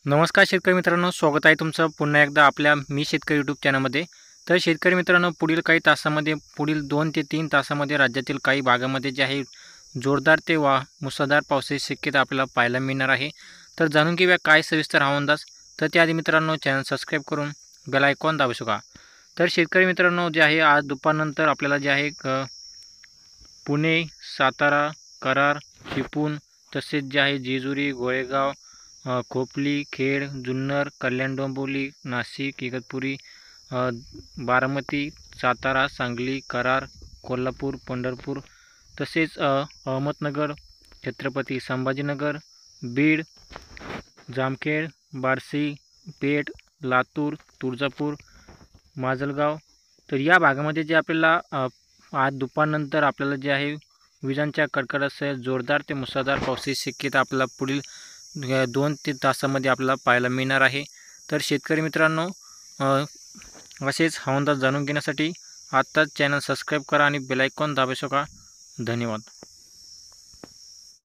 नमस्कार शेतकरी मित्रांनो, स्वागत आहे तुमचं पुन्हा एकदा आपल्या मी शेतकरी यूट्यूब चॅनलमध्ये। तर शेतकरी मित्रांनो, पुढील 2 ते 3 तासामध्ये राज्यातील काही भागामध्ये जे आहे जोरदार ते मुसळधार पावसाची शक्यता आपल्याला पाहायला मिळणार आहे। तर जाणून घेऊया काय सविस्तर हवामान अंदाज। तर त्याआधी मित्रांनो, चॅनल सबस्क्राईब करून बेल आयकॉन दाबू शकता। तर शेतकरी मित्रांनो, जे आहे आज दुपारनंतर आपल्याला जे आहे पुणे, सातारा, कराड, चिपळूण तसेच जे आहे जेजुरी, गोळेगाव, खोपली, खेड, जुन्नर, कल्याण डोंबिवली, नाशिक, इगतपुरी, बारामती, सातारा, सांगली, कराड, कोल्हापूर, पंढरपूर तसेच अहमदनगर, छत्रपती संभाजीनगर, बीड, जामखेड, बार्शी, पेठ, लातूर, तुळजापूर, माजलगाव। तर या भागामध्ये जे आपल्याला आज दुपारनंतर आपल्याला जे आहे विजांच्या कडकडाटासह जोरदार ते मुसळधार पावसाची शक्यता आपल्याला पुढील 2 ते तासामध्ये आपल्याला पाहायला मिळणार आहे। तर शेतकरी मित्रांनो, असेच हवामान अंदाज जाणून घेण्यासाठी आत्ताच चॅनल सबस्क्राईब करा आणि बेल आयकॉन दाबू शकता। धन्यवाद।